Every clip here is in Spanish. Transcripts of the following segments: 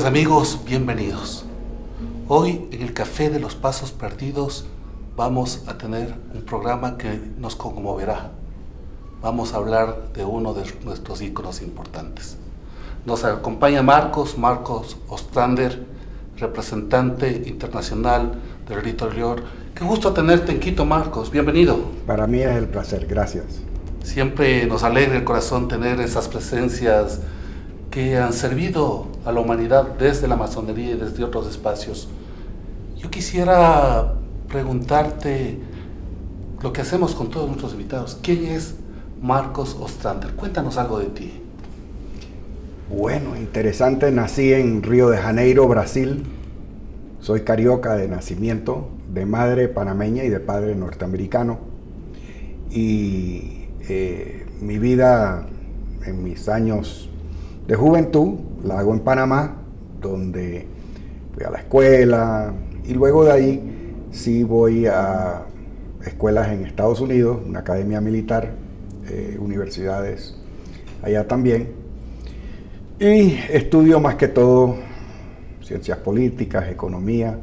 amigos, bienvenidos. Hoy en el Café de los Pasos Perdidos vamos a tener un programa que nos conmoverá. Vamos a hablar de uno de nuestros íconos importantes. Nos acompaña Marcos Ostrander, representante internacional del Rito de León. Qué gusto tenerte en Quito, Marcos. Bienvenido. Para mí es el placer, gracias. Siempre nos alegra el corazón tener esas presencias que han servido a la humanidad desde la masonería y desde otros espacios. Yo quisiera preguntarte lo que hacemos con todos nuestros invitados. ¿Quién es Marcos Ostrander? Cuéntanos algo de ti. Bueno, interesante. Nací en Río de Janeiro, Brasil. Soy carioca de nacimiento, de madre panameña y de padre norteamericano. Y mi vida en mis años de juventud la hago en Panamá, donde fui a la escuela y luego de ahí sí voy a escuelas en Estados Unidos, una academia militar, universidades allá también, y estudio más que todo ciencias políticas, economía,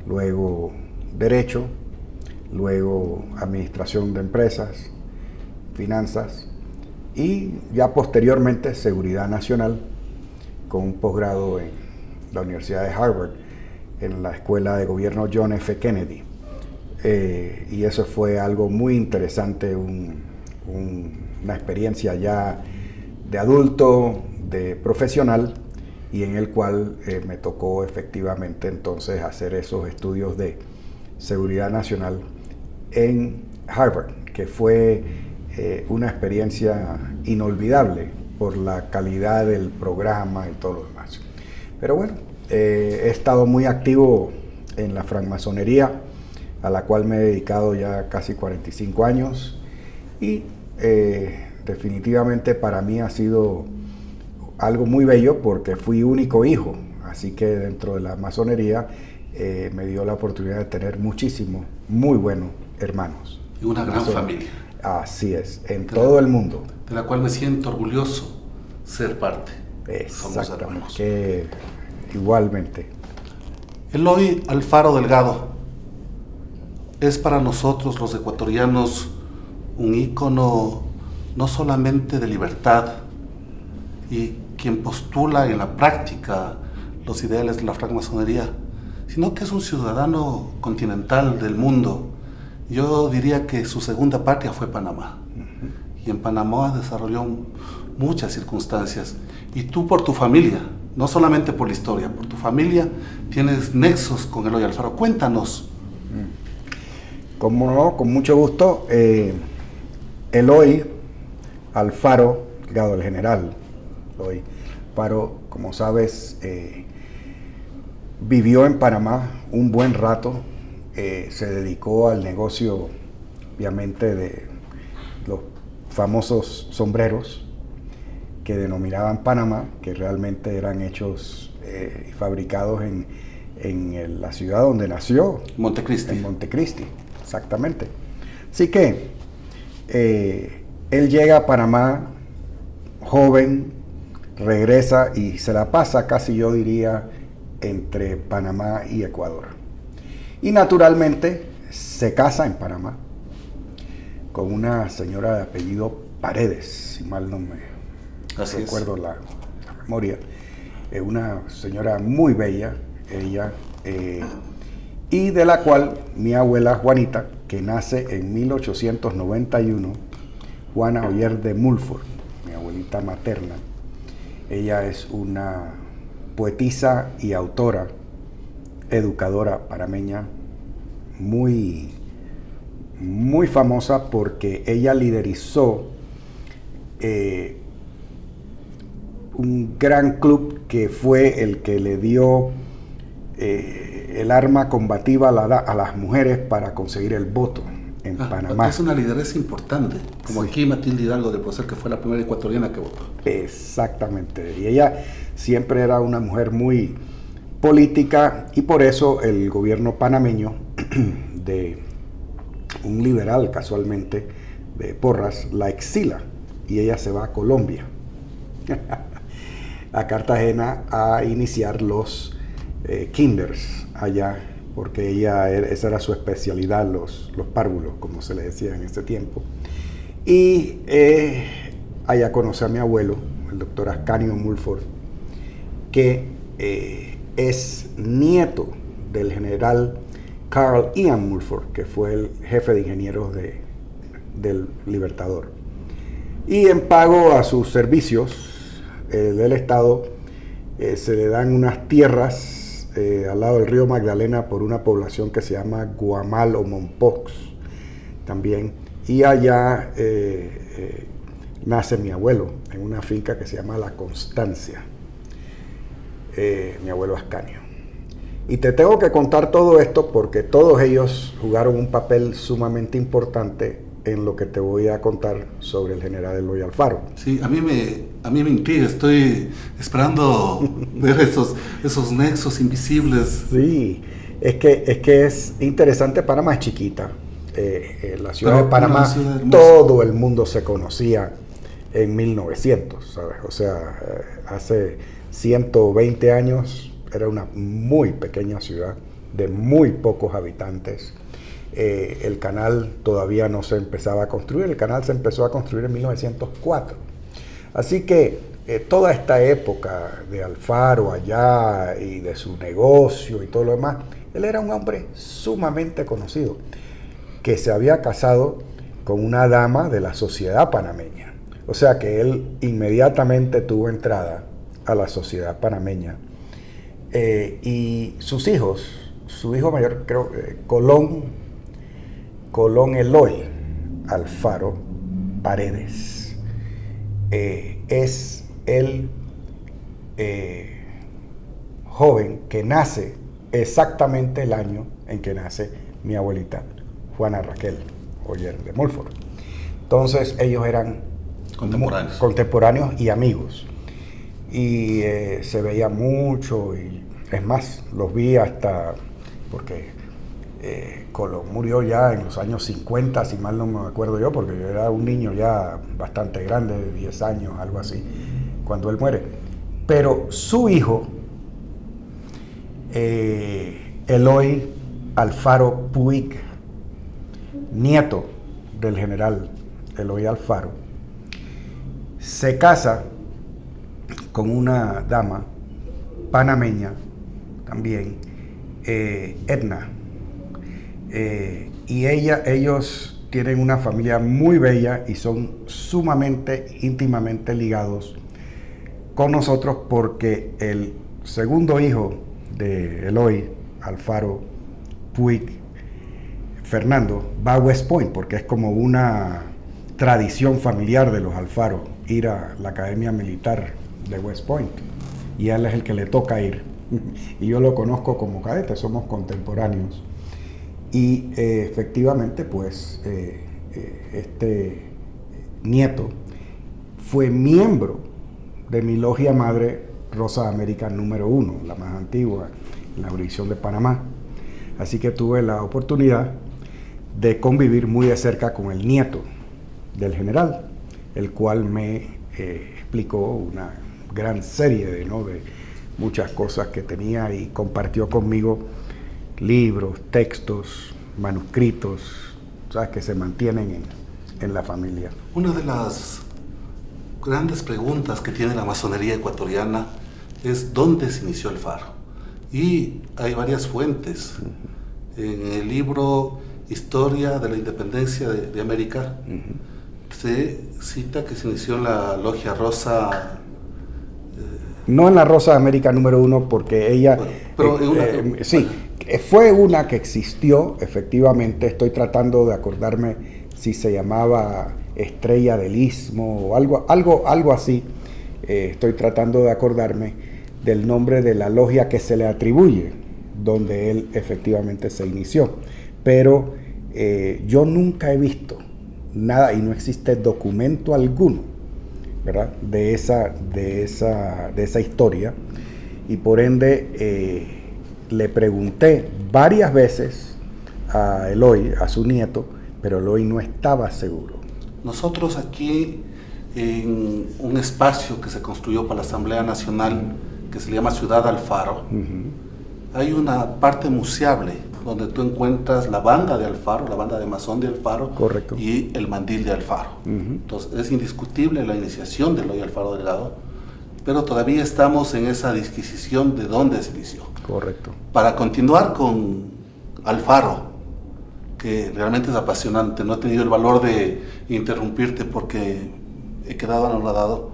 luego derecho, luego administración de empresas, finanzas, y ya posteriormente seguridad nacional, con un posgrado en la Universidad de Harvard, en la Escuela de Gobierno John F. Kennedy. Y eso fue algo muy interesante, una experiencia ya de adulto, de profesional, y en el cual me tocó efectivamente entonces hacer esos estudios de seguridad nacional en Harvard, que fue una experiencia inolvidable por la calidad del programa y todo lo demás. Pero bueno, he estado muy activo en la francmasonería, a la cual me he dedicado ya casi 45 años, y definitivamente para mí ha sido algo muy bello porque fui único hijo, así que dentro de la masonería me dio la oportunidad de tener muchísimos, muy buenos hermanos. Y una gran familia. Así es, en todo el mundo. De la cual me siento orgulloso ser parte. Exactamente, que igualmente. Eloy Alfaro Delgado es para nosotros los ecuatorianos un ícono no solamente de libertad y quien postula en la práctica los ideales de la francmasonería, sino que es un ciudadano continental del mundo. Yo diría que su segunda patria fue Panamá. Y en Panamá desarrolló muchas circunstancias. Y tú por tu familia, no solamente por la historia, por tu familia, tienes nexos con Eloy Alfaro. Cuéntanos. Como no, con mucho gusto. Eloy Alfaro Delgado, el general Eloy Alfaro, como sabes, vivió en Panamá un buen rato. Se dedicó al negocio, obviamente, de los famosos sombreros que denominaban Panamá, que realmente eran hechos y fabricados en la ciudad donde nació. Montecristi. En Montecristi, exactamente. Así que él llega a Panamá joven, regresa y se la pasa casi, yo diría, entre Panamá y Ecuador. Y naturalmente se casa en Panamá con una señora de apellido Paredes, si mal no me recuerdo la memoria. Una señora muy bella, ella, y de la cual mi abuela Juanita, que nace en 1891, Juana Oller de Mulford, mi abuelita materna. Ella es una poetisa y autora, educadora panameña, muy famosa porque ella liderizó un gran club que fue el que le dio el arma combativa a las mujeres para conseguir el voto en Panamá. Es una lideresa importante, como sí. Aquí Matilde Hidalgo de Procel, que fue la primera ecuatoriana que votó. Exactamente, y ella siempre era una mujer muy política, y por eso el gobierno panameño de un liberal, casualmente, de Porras, la exila y ella se va a Colombia. a Cartagena a iniciar los kinders allá, porque esa era su especialidad, los párvulos, como se le decía en ese tiempo. Y allá conocí a mi abuelo, el doctor Ascanio Mulford, que es nieto del general Carl Ian Mulford, que fue el jefe de ingenieros del Libertador. Y en pago a sus servicios del Estado, se le dan unas tierras al lado del río Magdalena por una población que se llama Guamal o Mompox también. Y allá nace mi abuelo en una finca que se llama La Constancia, mi abuelo Ascanio. Y te tengo que contar todo esto porque todos ellos jugaron un papel sumamente importante en lo que te voy a contar sobre el general Eloy Alfaro. Sí, a mí me intriga, estoy esperando ver esos nexos invisibles. Sí, es que es interesante. Panamá es chiquita. La ciudad de Panamá, todo el mundo se conocía en 1900, ¿sabes? O sea, hace 120 años era una muy pequeña ciudad de muy pocos habitantes. El canal todavía no se empezaba a construir, el canal se empezó a construir en 1904. Así que toda esta época de Alfaro allá y de su negocio y todo lo demás, él era un hombre sumamente conocido, que se había casado con una dama de la sociedad panameña. O sea que él inmediatamente tuvo entrada a la sociedad panameña. Y sus hijos, su hijo mayor, creo, Colón Eloy Alfaro Paredes, es el joven que nace exactamente el año en que nace mi abuelita Juana Raquel Oller de Mulford. Entonces ellos eran contemporáneos y amigos. Y se veía mucho, y es más, los vi hasta, porque Colón murió ya en los años 50, si mal no me acuerdo yo, porque yo era un niño ya bastante grande, de 10 años, algo así, cuando él muere. Pero su hijo, Eloy Alfaro Puig, nieto del general Eloy Alfaro, se casa con una dama panameña también, Edna, y ellos tienen una familia muy bella y son sumamente íntimamente ligados con nosotros, porque el segundo hijo de Eloy Alfaro Puig, Fernando, va a West Point, porque es como una tradición familiar de los Alfaro ir a la Academia Militar de West Point, y a él es el que le toca ir. Y yo lo conozco como cadete, somos contemporáneos. Y efectivamente, pues, este nieto fue miembro de mi logia madre, Rosa América número 1, la más antigua en la jurisdicción de Panamá. Así que tuve la oportunidad de convivir muy de cerca con el nieto del general, el cual me explicó una gran serie de muchas cosas que tenía, y compartió conmigo libros, textos, manuscritos, ¿sabes?, que se mantienen en la familia. Una de las grandes preguntas que tiene la masonería ecuatoriana es ¿dónde se inició el faro? Y hay varias fuentes. En el libro Historia de la Independencia de América, se cita que se inició en la Logia Rosa. No en la Rosa América número 1, porque ella... Pero sí, fue una que existió, efectivamente. Estoy tratando de acordarme si se llamaba Estrella del Istmo o algo así. Estoy tratando de acordarme del nombre de la logia que se le atribuye, donde él efectivamente se inició. Pero yo nunca he visto nada, y no existe documento alguno, ¿verdad?, de esa historia. Y por ende le pregunté varias veces a Eloy, a su nieto, pero Eloy no estaba seguro. Nosotros aquí en un espacio que se construyó para la Asamblea Nacional que se le llama Ciudad Alfaro. Hay una parte museable donde tú encuentras la banda de Alfaro, la banda de masón de Alfaro. Correcto. Y el mandil de Alfaro. Entonces es indiscutible la iniciación del Eloy Alfaro Delgado, pero todavía estamos en esa disquisición de dónde se inició. Correcto. Para continuar con Alfaro, que realmente es apasionante, no he tenido el valor de interrumpirte porque he quedado anonadado,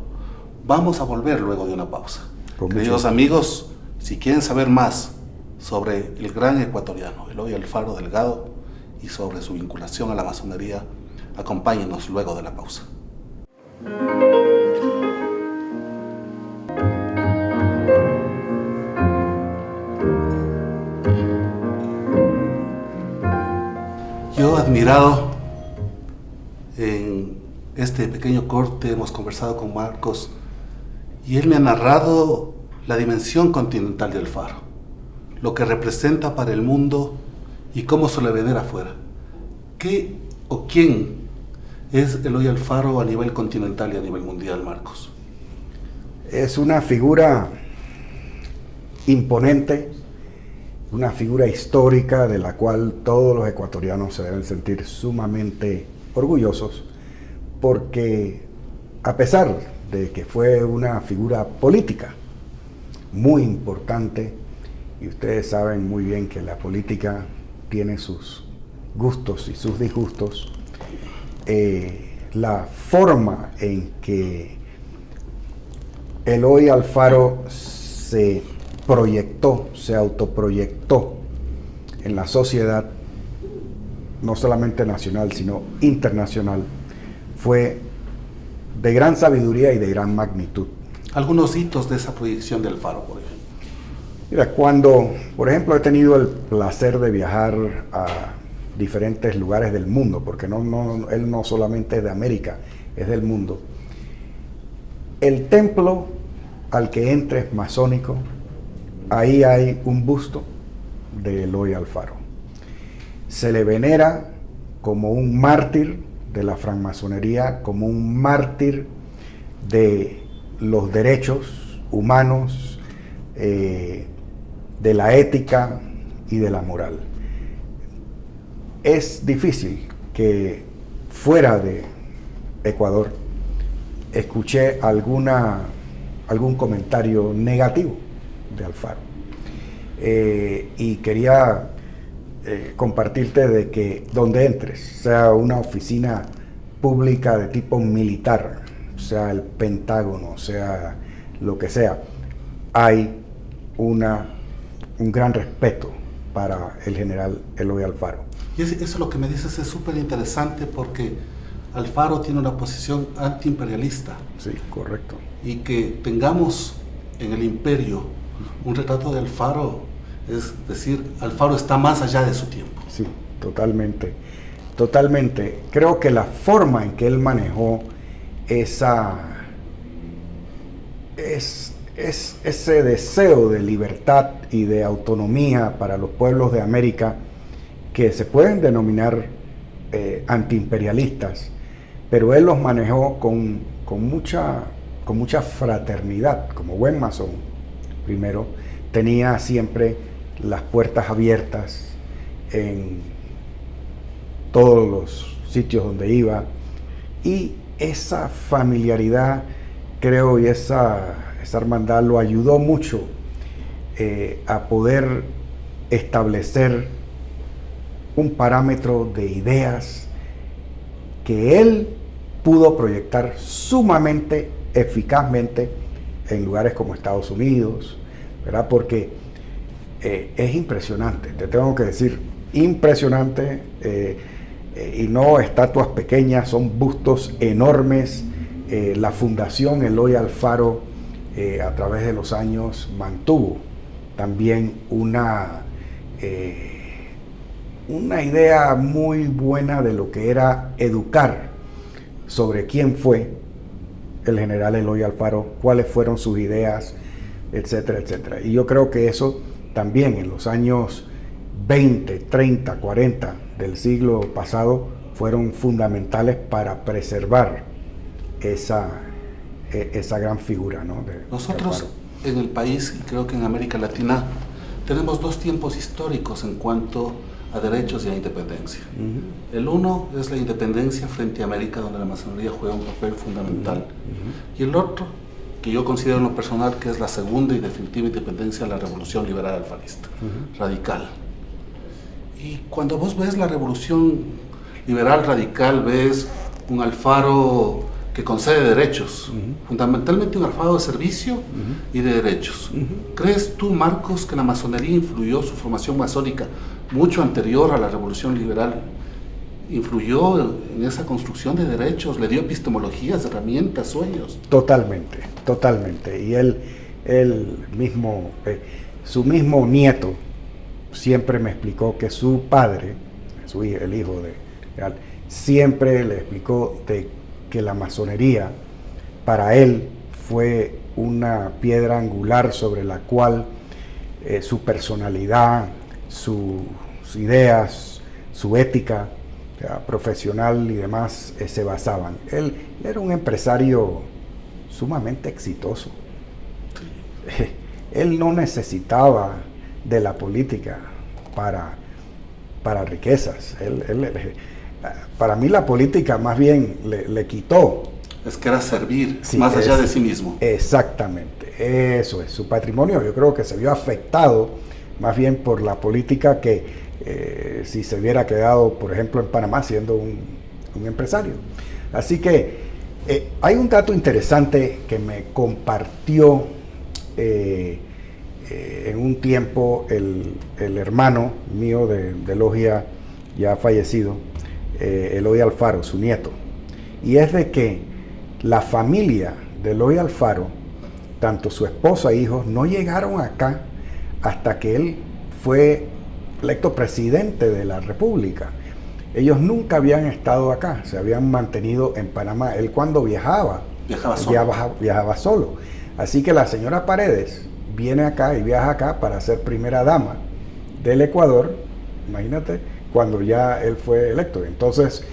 vamos a volver luego de una pausa. Queridos amigos, si quieren saber más sobre el gran ecuatoriano Eloy Alfaro Delgado y sobre su vinculación a la masonería, acompáñenos luego de la pausa. Yo admirado en este pequeño corte, hemos conversado con Marcos y él me ha narrado la dimensión continental de Alfaro, lo que representa para el mundo y cómo se le venera afuera. ¿Qué o quién es Eloy Alfaro a nivel continental y a nivel mundial, Marcos? Es una figura imponente, una figura histórica de la cual todos los ecuatorianos se deben sentir sumamente orgullosos, porque a pesar de que fue una figura política muy importante, y ustedes saben muy bien que la política tiene sus gustos y sus disgustos, la forma en que Eloy Alfaro se proyectó, se autoproyectó en la sociedad, no solamente nacional, sino internacional, fue de gran sabiduría y de gran magnitud. Algunos hitos de esa proyección de Alfaro, por ejemplo. Mira, cuando, por ejemplo, he tenido el placer de viajar a diferentes lugares del mundo, porque él no solamente es de América, es del mundo. El templo al que entres masónico, ahí hay un busto de Eloy Alfaro. Se le venera como un mártir de la francmasonería, como un mártir de los derechos humanos, de la ética y de la moral. Es difícil que fuera de Ecuador escuché algún comentario negativo de Alfaro. Y quería compartirte de que donde entres, sea una oficina pública de tipo militar, sea el Pentágono, sea lo que sea, hay un gran respeto para el general Eloy Alfaro. Y eso lo que me dices es súper interesante porque Alfaro tiene una posición antiimperialista. Sí, correcto. Y que tengamos en el imperio un retrato de Alfaro, es decir, Alfaro está más allá de su tiempo. Sí, totalmente. Totalmente. Creo que la forma en que él manejó ese deseo de libertad y de autonomía para los pueblos de América, que se pueden denominar antiimperialistas, pero él los manejó con mucha fraternidad, como buen masón. Primero, tenía siempre las puertas abiertas en todos los sitios donde iba, y esa familiaridad, creo, y esa hermandad lo ayudó mucho a poder establecer un parámetro de ideas que él pudo proyectar sumamente eficazmente en lugares como Estados Unidos, ¿verdad? Porque es impresionante, te tengo que decir, impresionante, y no estatuas pequeñas, son bustos enormes. La Fundación Eloy Alfaro a través de los años mantuvo también una idea muy buena de lo que era educar sobre quién fue el general Eloy Alfaro, cuáles fueron sus ideas, etcétera, etcétera. Y yo creo que eso también en los años 20, 30, 40 del siglo pasado fueron fundamentales para preservar esa gran figura, ¿no? Nosotros en el país, y creo que en América Latina, tenemos dos tiempos históricos en cuanto a derechos y a independencia. El uno es la independencia frente a América, donde la masonería juega un papel fundamental. Y el otro, que yo considero en lo personal que es la segunda y definitiva independencia, la revolución liberal alfarista, radical. Y cuando vos ves la revolución liberal radical, ves un Alfaro que concede derechos, fundamentalmente un Alfaro de servicio y de derechos. ¿Crees tú, Marcos, que la masonería influyó, su formación masónica, mucho anterior a la revolución liberal, influyó en esa construcción de derechos, le dio epistemologías, herramientas, sueños? Totalmente, totalmente. Y él mismo, su mismo nieto, siempre me explicó que su padre, el hijo de él, siempre le explicó que la masonería para él fue una piedra angular sobre la cual su personalidad, sus ideas, su ética profesional y demás se basaban. Él era un empresario sumamente exitoso. Él no necesitaba de la política para riquezas. Para mí la política más bien le quitó. Es que era servir, sí, más allá de sí mismo. Exactamente, eso es. Su patrimonio yo creo que se vio afectado más bien por la política que si se hubiera quedado, por ejemplo, en Panamá siendo un empresario. Así que hay un dato interesante que me compartió en un tiempo el hermano mío de Logia, ya fallecido, Eloy Alfaro, su nieto. Y es de que la familia de Eloy Alfaro, tanto su esposa e hijos, no llegaron acá hasta que él fue electo presidente de la República. Ellos nunca habían estado acá, se habían mantenido en Panamá. Él cuando viajaba solo. Así que la señora Paredes viene acá y viaja acá para ser primera dama del Ecuador, imagínate, cuando ya él fue electo. Entonces,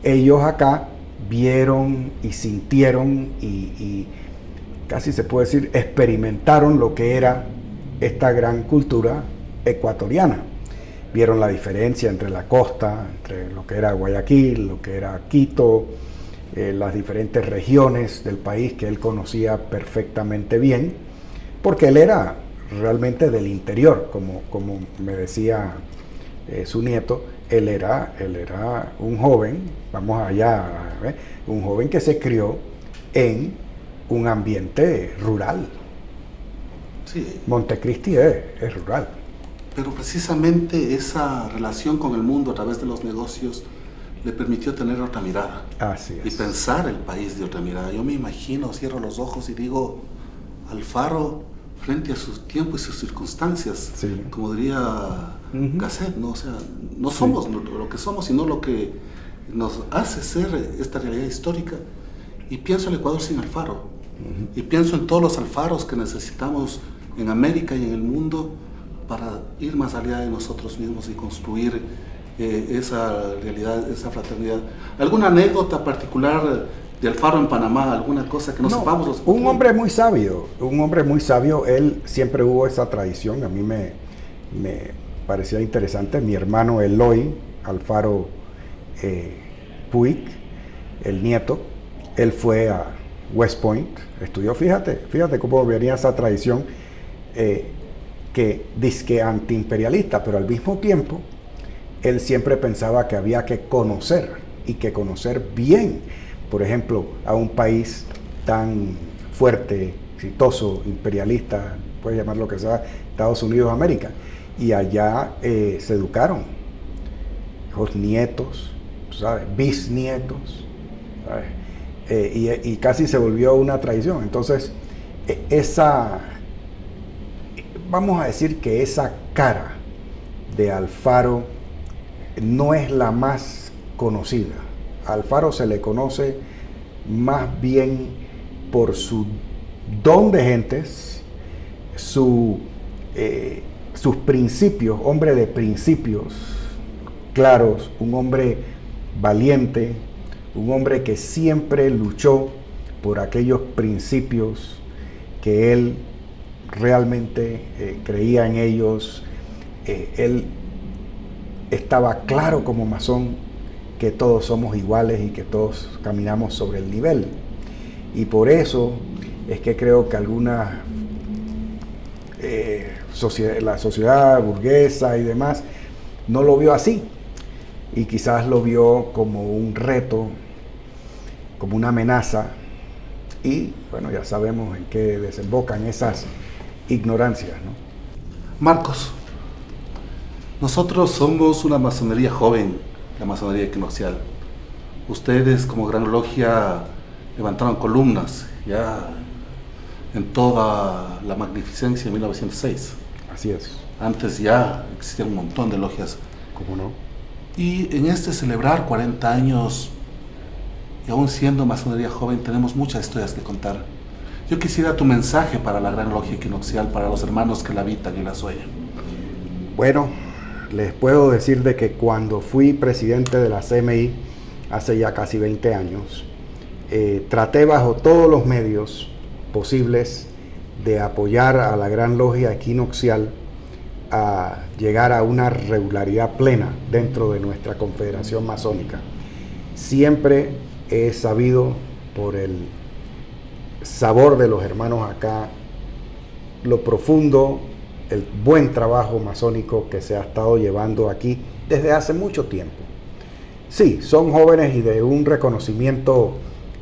ellos acá vieron y sintieron y casi se puede decir, experimentaron lo que era esta gran cultura ecuatoriana. Vieron la diferencia entre la costa, entre lo que era Guayaquil, lo que era Quito, las diferentes regiones del país que él conocía perfectamente bien, porque él era realmente del interior, como me decía su nieto. Él era un joven, vamos allá, un joven que se crió en un ambiente rural. Sí. Montecristi es rural. Pero precisamente esa relación con el mundo a través de los negocios le permitió tener otra mirada. Así es. Y pensar el país de otra mirada. Yo me imagino, cierro los ojos y digo, Alfaro frente a su tiempo y sus circunstancias, sí, como diría Gasset, ¿no? O sea, no somos lo que somos, sino lo que nos hace ser esta realidad histórica. Y pienso en el Ecuador sin Alfaro. Y pienso en todos los Alfaros que necesitamos en América y en el mundo para ir más allá de nosotros mismos y construir esa realidad, esa fraternidad. ¿Alguna anécdota particular de Alfaro en Panamá? ¿Alguna cosa que no sepamos? Un hombre muy sabio. Él siempre hubo esa tradición. A mí me parecía interesante. Mi hermano Eloy Alfaro Puig, el nieto, él fue a West Point, estudió, fíjate cómo venía esa tradición que dizque antiimperialista, pero al mismo tiempo él siempre pensaba que había que conocer y que conocer bien, por ejemplo, a un país tan fuerte, exitoso, imperialista, puede llamar lo que sea, Estados Unidos de América, y allá se educaron hijos, nietos, ¿sabes? Bisnietos, ¿sabes? Y casi se volvió una tradición. Entonces, vamos a decir que esa cara de Alfaro no es la más conocida. A Alfaro se le conoce más bien por su don de gentes, sus principios, hombre de principios claros, un hombre valiente, un hombre que siempre luchó por aquellos principios que él realmente creía en ellos. Él estaba claro como masón que todos somos iguales y que todos caminamos sobre el nivel. Y por eso es que creo que algunas la sociedad burguesa y demás no lo vio así, y quizás lo vio como un reto, como una amenaza, y bueno, ya sabemos en qué desembocan esas ignorancias, ¿no? Marcos, nosotros somos una masonería joven, la masonería equinoccial. Ustedes como gran logia levantaron columnas ya en toda la magnificencia de 1906. Así es. Antes ya existían un montón de logias. ¿Cómo no? Y en este celebrar 40 años, y aún siendo masonería joven, tenemos muchas historias que contar. Yo quisiera tu mensaje para la gran logia equinoccial, para los hermanos que la habitan y la sueñan. Bueno, les puedo decir de que cuando fui presidente de la CMI hace ya casi 20 años, traté bajo todos los medios posibles de apoyar a la gran logia equinoccial a llegar a una regularidad plena dentro de nuestra confederación masónica. Siempre he sabido, por el sabor de los hermanos acá, lo profundo, el buen trabajo masónico que se ha estado llevando aquí desde hace mucho tiempo. Sí, son jóvenes y de un reconocimiento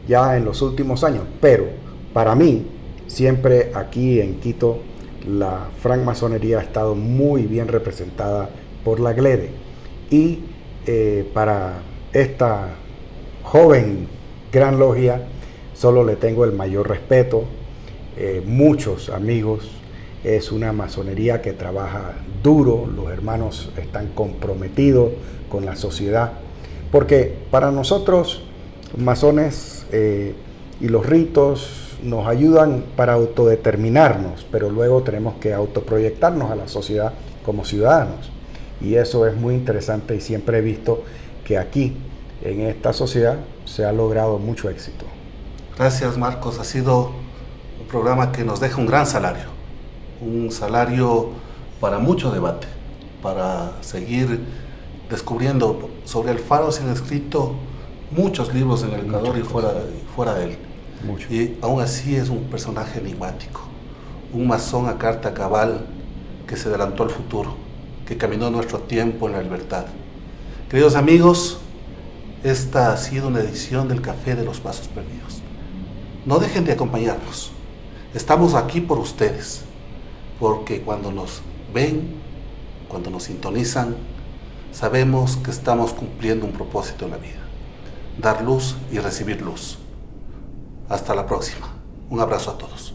ya en los últimos años, pero para mí, siempre aquí en Quito, la francmasonería ha estado muy bien representada por la GLEDE. Y para esta joven gran logia solo le tengo el mayor respeto, muchos amigos. Es una masonería que trabaja duro, los hermanos están comprometidos con la sociedad, porque para nosotros, masones y los ritos nos ayudan para autodeterminarnos, pero luego tenemos que autoproyectarnos a la sociedad como ciudadanos. Y eso es muy interesante, y siempre he visto que aquí, en esta sociedad, se ha logrado mucho éxito. Gracias, Marcos. Ha sido un programa que nos deja un gran salario. Un salario para mucho debate, para seguir descubriendo. Sobre el Faro se han escrito muchos libros en el Ecuador y fuera de él. Mucho. Y aún así es un personaje enigmático, un masón a carta cabal que se adelantó al futuro, que caminó nuestro tiempo en la libertad. Queridos amigos, esta ha sido una edición del Café de los Pasos Perdidos. No dejen de acompañarnos. Estamos aquí por ustedes, porque cuando nos ven, cuando nos sintonizan, sabemos que estamos cumpliendo un propósito en la vida: dar luz y recibir luz. Hasta la próxima. Un abrazo a todos.